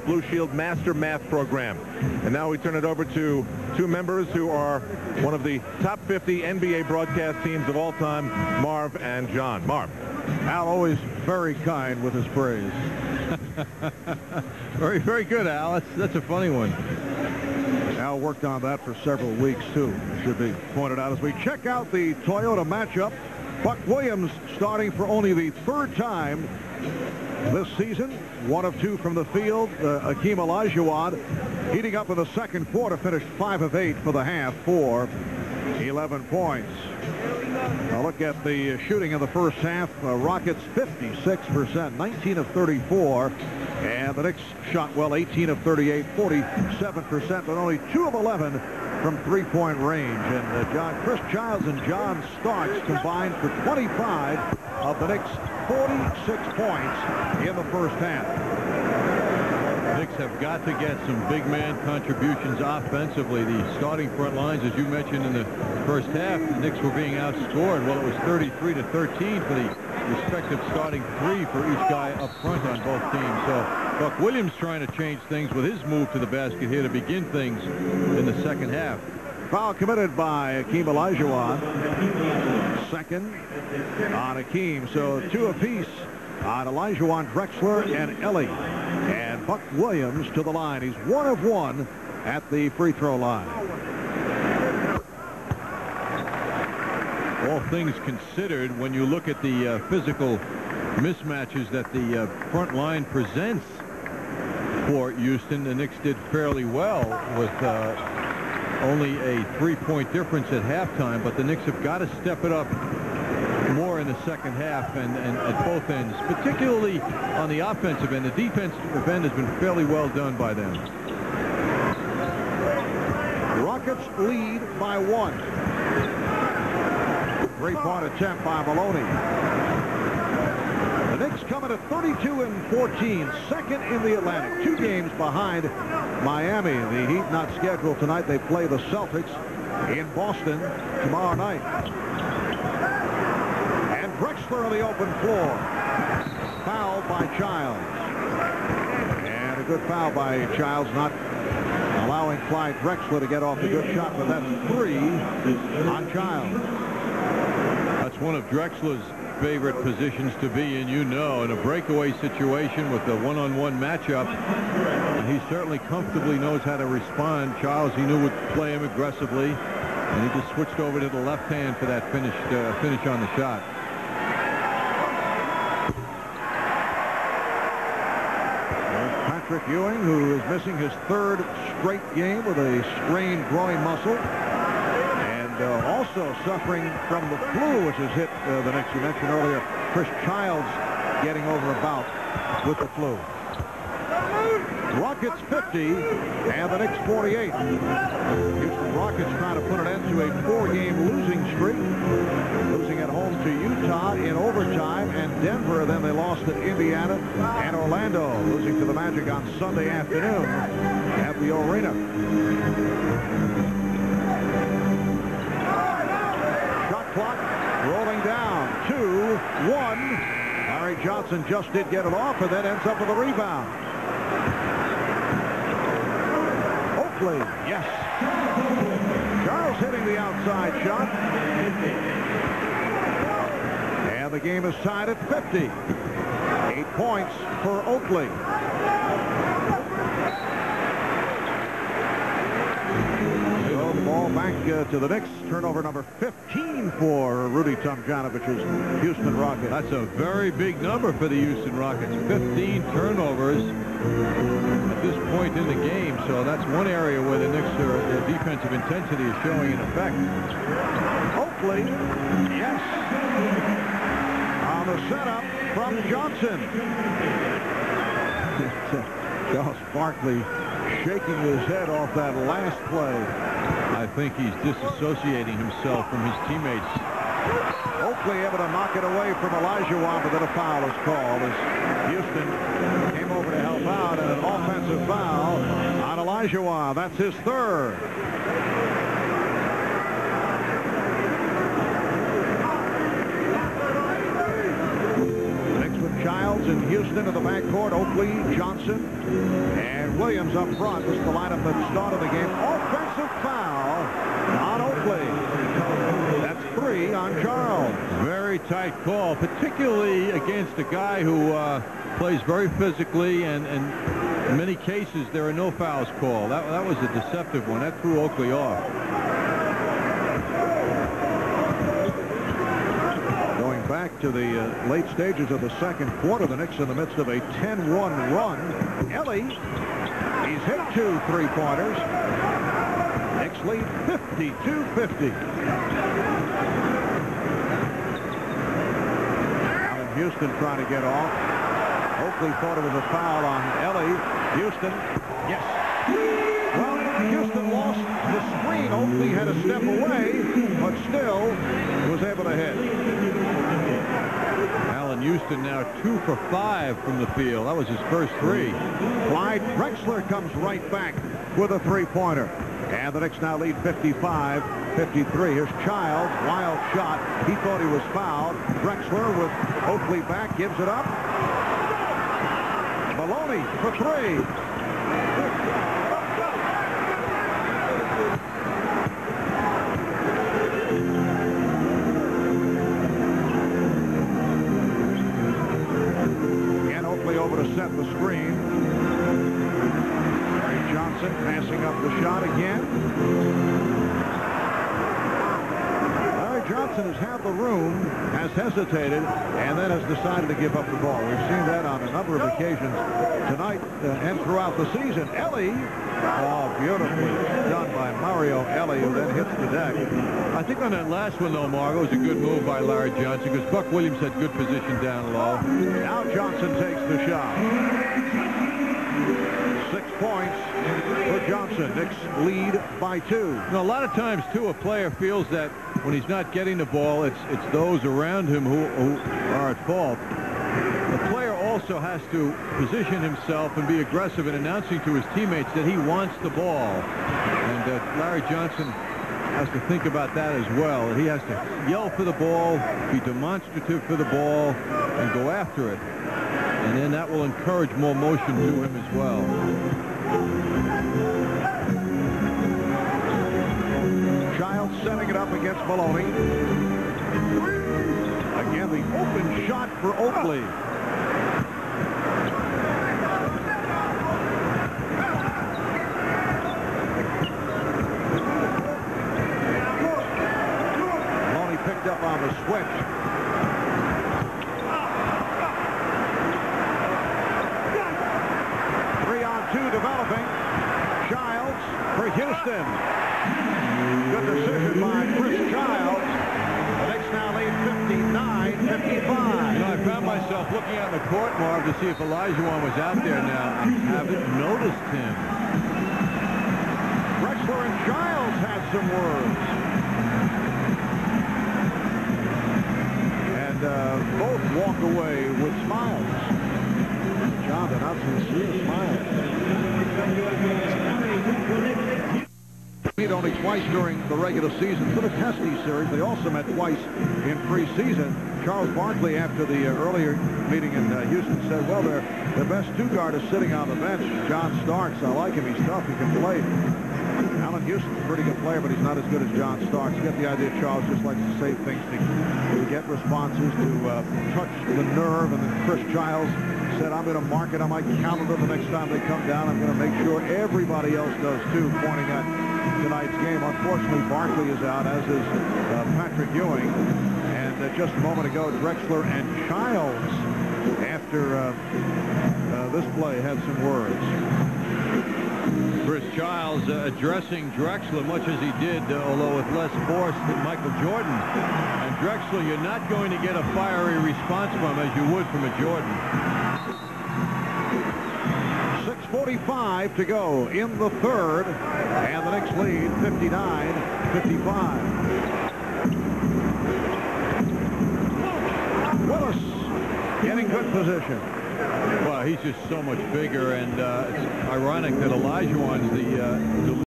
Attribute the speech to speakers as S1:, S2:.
S1: Blue Shield Master Math Program. And now we turn it over to two members who are one of the top 50 NBA broadcast teams of all time, Marv and John. Marv.
S2: Al always very kind with his praise. very good, Al. That's a funny one. Al worked on that for several weeks, too. It should be pointed out as we check out the Toyota matchup. Buck Williams starting for only the third time this season. 1 of 2 from the field. Akeem Olajuwon heating up in the second quarter, finished 5 of 8 for the half for 11 points. Now look at the shooting in the first half. Rockets 56%, 19 of 34. And the Knicks shot well, 18 of 38, 47%, but only 2 of 11 from three-point range. And Chris Childs and John Starks combined for 25 of the Knicks' 46 points in the first half.
S3: The Knicks have got to get some big man contributions offensively. The starting front lines, as you mentioned in the first half, the Knicks were being outscored. Well, it was 33-13 for the respective starting 3 for each guy up front on both teams. So Buck Williams trying to change things with his move to the basket here to begin things in the second half.
S2: Foul committed by Akeem Olajuwon. Second on Akeem. So 2 apiece on Olajuwon, Drexler, and Ellie. And Buck Williams to the line. He's 1 of 1 at the free throw line.
S3: All things considered, when you look at the physical mismatches that the front line presents for Houston, the Knicks did fairly well with only a 3-point difference at halftime, but the Knicks have got to step it up more in the second half and at both ends, particularly on the offensive end. The defensive end has been fairly well done by them.
S2: Rockets lead by 1. 3-point attempt by Maloney. The Knicks coming to 32-14, second in the Atlantic, 2 games behind Miami. The Heat not scheduled tonight. They play the Celtics in Boston tomorrow night. And Drexler on the open floor. Fouled by Childs. And a good foul by Childs, not allowing Clyde Drexler to get off the good shot, but that's 3 on Childs.
S3: That's one of Drexler's favorite positions to be in, in a breakaway situation with a one-on-one matchup. And he certainly comfortably knows how to respond. Childs, he knew, would play him aggressively, and he just switched over to the left hand for that finish on the shot.
S2: Patrick Ewing, who is missing his 3rd straight game with a strained groin muscle. Also suffering from the flu, which has hit the Knicks. You mentioned earlier Chris Childs getting over a bout with the flu. Rockets 50 and the Knicks 48. Houston Rockets trying to put an end to a 4-game losing streak, losing at home to Utah in overtime and Denver. Then they lost at Indiana and Orlando, losing to the Magic on Sunday afternoon at the arena. Clock rolling down. 2-1. Larry Johnson just did get it off and then ends up with a rebound. Oakley, yes. Charles hitting the outside shot. And the game is tied at 50. 8 points for Oakley. Ball back to the Knicks. Turnover number 15 for Rudy Tomjanovich's Houston Rockets.
S3: That's a very big number for the Houston Rockets. 15 turnovers at this point in the game. So that's one area where the Knicks, their defensive intensity is showing an effect.
S2: Oakley, yes. On the setup from Johnson. Charles Barkley shaking his head off that last play.
S3: I think he's disassociating himself from his teammates.
S2: Oakley able to knock it away from Olajuwon, but then a foul is called as Houston came over to help out, and an offensive foul on Olajuwon. That's his 3rd. Childs and Houston in the backcourt. Oakley, Johnson, and Williams up front. This is the lineup that started the game. Offensive foul on Oakley. That's 3 on Charles.
S3: Very tight call, particularly against a guy who plays very physically, and in many cases there are no fouls called. That was a deceptive one. That threw Oakley off.
S2: Going back to the late stages of the second quarter, the Knicks in the midst of a 10-1 run. Ellie, he's hit 2 3-pointers. Knicks lead 52-50. Houston trying to get off. Oakley thought it was a foul on Ellie. Houston, yes. Well, Houston lost the screen. Oakley had a step away, but still was able to hit.
S3: Allen Houston now 2 for 5 from the field. That was his first 3.
S2: Clyde Drexler comes right back with a 3-pointer. And the Knicks now lead 55-53. Here's Childs, wild shot. He thought he was fouled. Drexler with Oakley back, gives it up. Maloney for 3. Again, Oakley over to set the screen. Johnson passing up the shot again. Larry Johnson has had the room, has hesitated, and then has decided to give up the ball. We've seen that on a number of occasions tonight and throughout the season. Ellie, oh, beautifully done by Mario Ellie, who then hits the deck.
S3: I think on that last one, though, Margo, was a good move by Larry Johnson because Buck Williams had good position down low.
S2: Now Johnson takes the shot. 6 points for Johnson. Knicks lead by 2.
S3: You know, a lot of times, too, a player feels that when he's not getting the ball, it's those around him who are at fault. The player also has to position himself and be aggressive in announcing to his teammates that he wants the ball. And Larry Johnson has to think about that as well. He has to yell for the ball, be demonstrative for the ball, and go after it. And then that will encourage more motion to him as well.
S2: Childs setting it up against Maloney. Again, the open shot for Oakley. Maloney picked up on the switch. Developing. Childs for Houston. Good decision by Chris Childs. The Knicks now lead 59-55.
S3: You know, I found myself looking out in the court, Marv, to see if Olajuwon was out there now. I haven't noticed him.
S2: Drexler and Childs had some words. And both walk away with smiles. John, they're not sincere smiles. Meet only twice during the regular season for the Testy series. They also met twice in preseason. Charles Barkley, after the earlier meeting in Houston, said, well, their best 2-guard is sitting on the bench. John Starks, I like him. He's tough. He can play. Allen Houston's a pretty good player, but he's not as good as John Starks. You get the idea Charles just likes to say things to get responses, to touch the nerve. And then Chris Childs said, I'm going to mark it on my calendar the next time they come down. I'm going to make sure everybody else does too, pointing at tonight's game. Unfortunately, Barkley is out, as is Patrick Ewing. And just a moment ago, Drexler and Childs, after this play, had some words.
S3: Chris Childs addressing Drexler much as he did, although with less force than Michael Jordan. And Drexler, you're not going to get a fiery response from as you would from a Jordan.
S2: 6:45 to go in the third, and the Knicks lead 59-55. Willis getting good position.
S3: Well, he's just so much bigger, and it's ironic that Olajuwon's the